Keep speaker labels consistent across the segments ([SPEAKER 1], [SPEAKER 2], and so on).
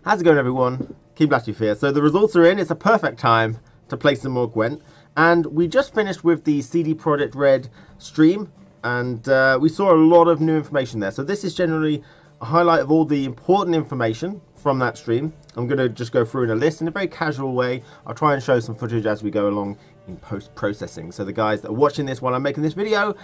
[SPEAKER 1] How's it going, everyone? KingBlackToof here. So the results are in. It's a perfect time to play some more Gwent. And we just finished with the CD Projekt Red stream, and we saw a lot of new information there. So this is generally a highlight of all the important information from that stream. I'm going to just go through in a list in a very casual way. I'll try and show some footage as we go along in post-processing. So the guys that are watching this while I'm making this video,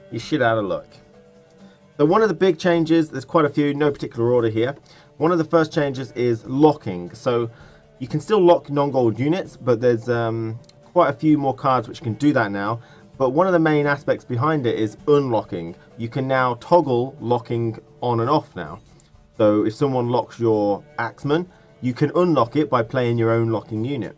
[SPEAKER 1] you shit out of luck. So one of the big changes, there's quite a few, no particular order here. One of the first changes is locking. So you can still lock non-gold units, but there's quite a few more cards which can do that now. But one of the main aspects behind it is unlocking. You can now toggle locking on and off now. So if someone locks your Axeman, you can unlock it by playing your own locking unit.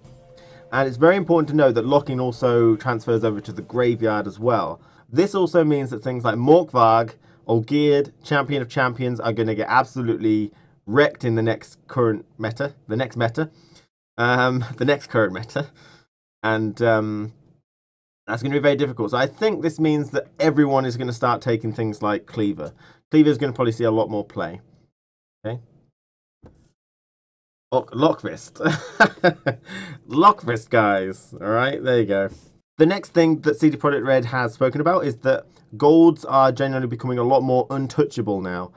[SPEAKER 1] And it's very important to know that locking also transfers over to the graveyard as well. This also means that things like Morkvarg, Olgierd, Champion of Champions are going to get absolutely wrecked in the next current meta. The next current meta. And that's going to be very difficult. So I think this means that everyone is going to start taking things like Cleaver. Cleaver is going to probably see a lot more play. Okay. Lockfist. Lockfist, guys. All right, there you go. The next thing that CD Projekt Red has spoken about is that golds are generally becoming a lot more untouchable now.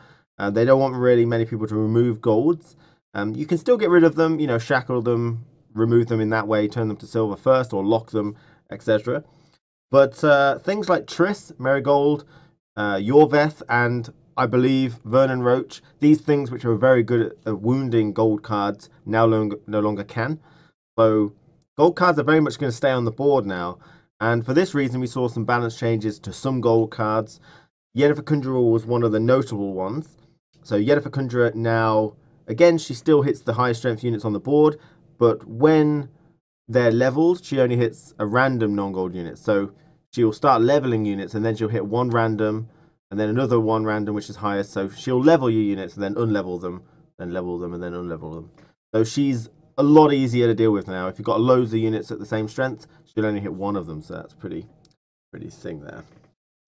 [SPEAKER 1] They don't want really many people to remove golds. You can still get rid of them, you know, shackle them, remove them in that way, turn them to silver first, or lock them, etc. But things like Triss, Marigold, Yorveth, and I believe Vernon Roach, these things which are very good at wounding gold cards now no longer can. So gold cards are very much going to stay on the board now. And for this reason, we saw some balance changes to some gold cards. Yennefer Conjurer was one of the notable ones. So Yennefer Conjurer now, again, she still hits the high strength units on the board, but when they're leveled, she only hits a random non-gold unit. So she'll start leveling units, and then she'll hit one random, and then another one random, which is highest. So she'll level your units, and then unlevel them, then level them, and then unlevel them. So she's a lot easier to deal with now. If you've got loads of units at the same strength, she'll only hit one of them. So that's pretty thing there.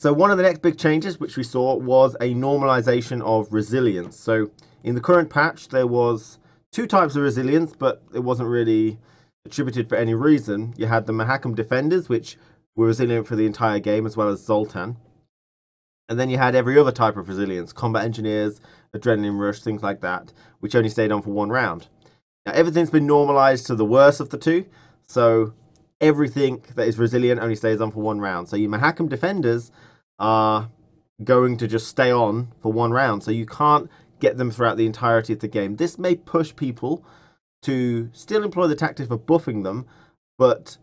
[SPEAKER 1] So one of the next big changes which we saw was a normalization of resilience. So in the current patch, there was two types of resilience, but it wasn't really attributed for any reason. You had the Mahakam Defenders, which were resilient for the entire game, as well as Zoltan. And then you had every other type of resilience, Combat Engineers, Adrenaline Rush, things like that, which only stayed on for one round. Now everything's been normalized to the worst of the two, so everything that is resilient only stays on for one round. So your Mahakam Defenders are going to just stay on for one round, so you can't get them throughout the entirety of the game. This may push people to still employ the tactic of buffing them, but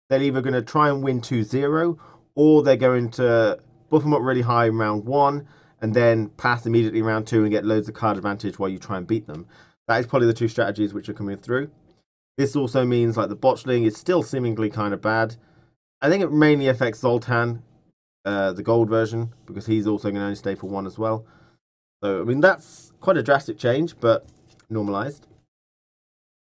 [SPEAKER 1] they're either going to try and win 2-0, or they're going to buff them up really high in round 1, and then pass immediately in round 2 and get loads of card advantage while you try and beat them. That is probably the two strategies which are coming through. This also means like the botchling is still seemingly kind of bad. I think it mainly affects Zoltan, the gold version, because he's also going to only stay for one as well. So, I mean, that's quite a drastic change, but normalized.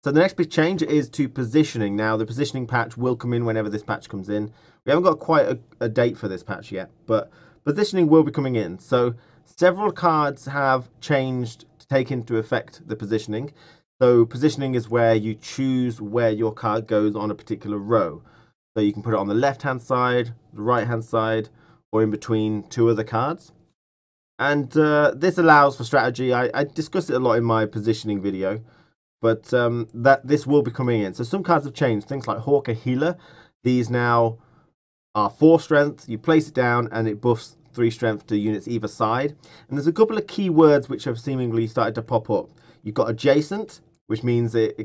[SPEAKER 1] So the next big change is to positioning. Now, the positioning patch will come in whenever this patch comes in. We haven't got quite a date for this patch yet, but positioning will be coming in. So several cards have changed to take into effect the positioning. So positioning is where you choose where your card goes on a particular row. So you can put it on the left-hand side, the right-hand side, or in between two other cards. And this allows for strategy. I discussed it a lot in my positioning video, but this will be coming in. So some cards have changed. Things like Hawker Healer. These now are 4 strength. You place it down and it buffs 3 strength to units either side. And there's a couple of key words which have seemingly started to pop up. You've got adjacent, which means it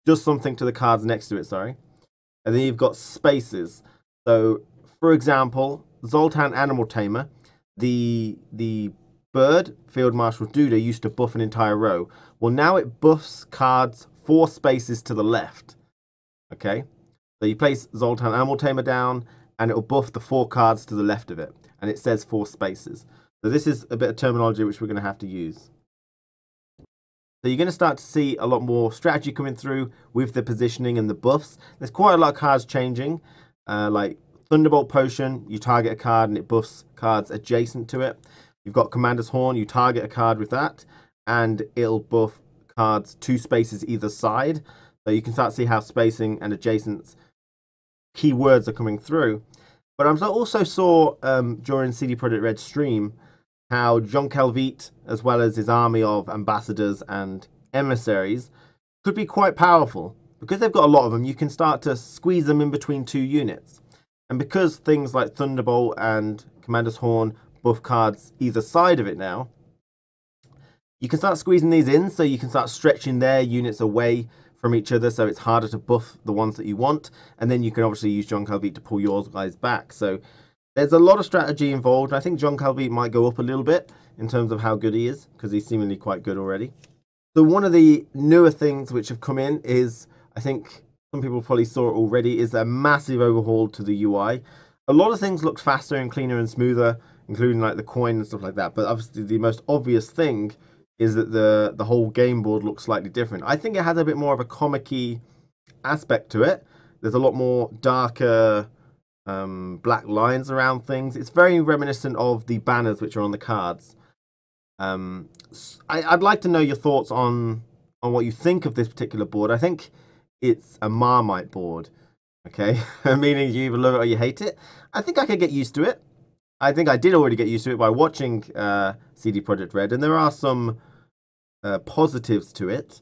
[SPEAKER 1] does something to the cards next to it, sorry. And then you've got spaces. So, for example, Zoltan Animal Tamer, the bird, Field Marshal Duda, used to buff an entire row. Well, now it buffs cards 4 spaces to the left. Okay? So you place Zoltan Animal Tamer down, and it will buff the 4 cards to the left of it. And it says 4 spaces. So this is a bit of terminology which we're going to have to use. So you're going to start to see a lot more strategy coming through with the positioning and the buffs. There's quite a lot of cards changing, like Thunderbolt Potion, you target a card and it buffs cards adjacent to it. You've got Commander's Horn, you target a card with that, and it'll buff cards 2 spaces either side. So you can start to see how spacing and adjacent keywords are coming through. But I also saw during CD Projekt Red's stream how John Calvite, as well as his army of ambassadors and emissaries, could be quite powerful. Because they've got a lot of them, you can start to squeeze them in between 2 units. And because things like Thunderbolt and Commander's Horn buff cards either side of it now, you can start squeezing these in, so you can start stretching their units away from each other, so it's harder to buff the ones that you want. And then you can obviously use John Calvite to pull your guys back. So there's a lot of strategy involved. I think John Calvite might go up a little bit in terms of how good he is, because he's seemingly quite good already. So one of the newer things which have come in is, I think some people probably saw it already, is a massive overhaul to the UI. A lot of things look faster and cleaner and smoother, including like the coin and stuff like that. But obviously the most obvious thing is that the whole game board looks slightly different. I think it has a bit more of a comic-y aspect to it. There's a lot more darker black lines around things. It's very reminiscent of the banners which are on the cards. I'd like to know your thoughts on what you think of this particular board. I think it's a Marmite board, okay? Meaning you either love it or you hate it. I think I could get used to it. I think I did already get used to it by watching CD Projekt Red, and there are some positives to it.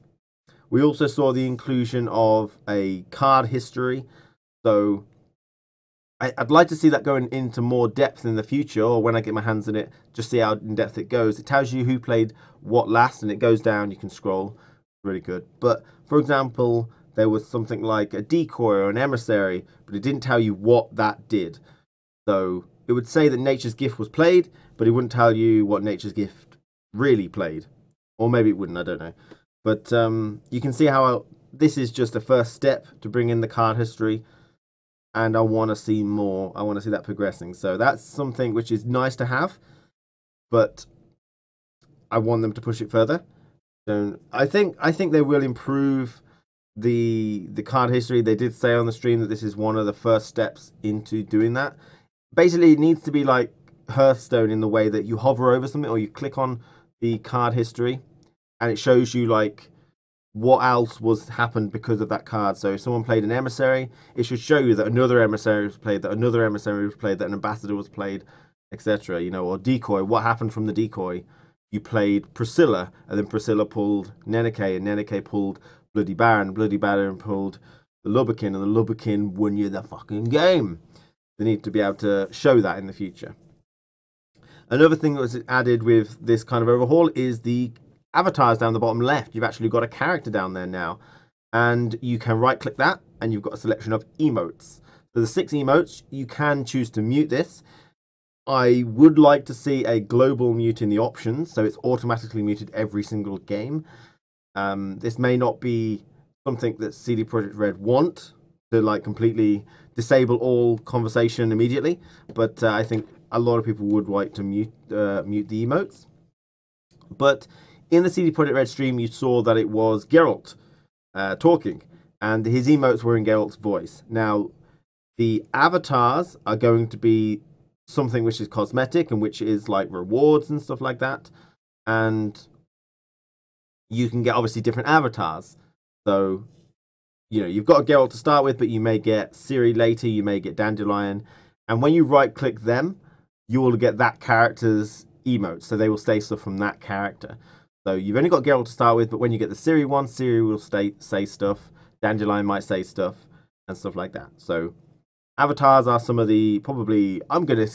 [SPEAKER 1] We also saw the inclusion of a card history, so I'd like to see that going into more depth in the future, or when I get my hands in it, just see how in depth it goes. It tells you who played what last, and it goes down, you can scroll, really good. But for example, there was something like a decoy or an emissary, but it didn't tell you what that did. So it would say that Nature's Gift was played, but it wouldn't tell you what Nature's Gift really played. Or maybe it wouldn't, I don't know. But you can see how this is just a first step to bring in the card history. And I want to see more. I want to see that progressing. So that's something which is nice to have. But I want them to push it further. So I think they will improve the card history. They did say on the stream that this is one of the first steps into doing that. Basically, it needs to be like Hearthstone in the way that you hover over something or you click on the card history and it shows you like what else was happened because of that card. So if someone played an emissary, it should show you that another emissary was played, that another emissary was played, that an ambassador was played, etc. You know, or decoy. What happened from the decoy? You played Priscilla, and then Priscilla pulled Nenike, and Nenike pulled Bloody Baron, Bloody Baron pulled the Lubberkin, and the Lubberkin won you the fucking game. They need to be able to show that in the future. Another thing that was added with this kind of overhaul is the avatars down the bottom left. You've actually got a character down there now, and you can right click that and you've got a selection of emotes. So the 6 emotes, you can choose to mute this. I would like to see a global mute in the options, so it's automatically muted every single game. This may not be something that CD Projekt Red want to like completely disable all conversation immediately, but I think a lot of people would like to mute the emotes. But in the CD Projekt Red stream, you saw that it was Geralt talking, and his emotes were in Geralt's voice. Now, the avatars are going to be something which is cosmetic and which is like rewards and stuff like that. And you can get obviously different avatars. So, you know, you've got Geralt to start with, but you may get Ciri later, you may get Dandelion. And when you right click them, you will get that character's emotes. So they will say stuff from that character. So you've only got Geralt to start with, but when you get the Ciri one, Ciri will say stuff. Dandelion might say stuff and stuff like that. So avatars are some of the probably I'm gonna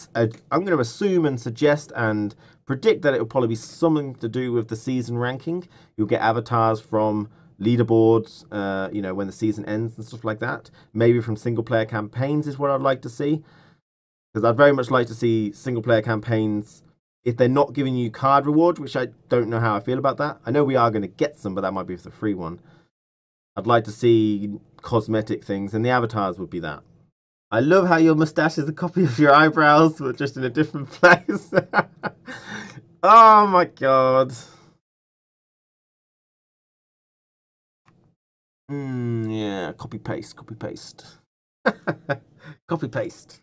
[SPEAKER 1] assume and suggest and predict that it will probably be something to do with the season ranking. You'll get avatars from leaderboards, you know, when the season ends and stuff like that. Maybe from single player campaigns is what I'd like to see, because I'd very much like to see single player campaigns if they're not giving you card rewards, which I don't know how I feel about that. I know we are going to get some, but that might be the free one. I'd like to see cosmetic things, and the avatars would be that. I love how your mustache is a copy of your eyebrows, but just in a different place. Oh my god. Yeah, copy paste, copy paste. Copy paste.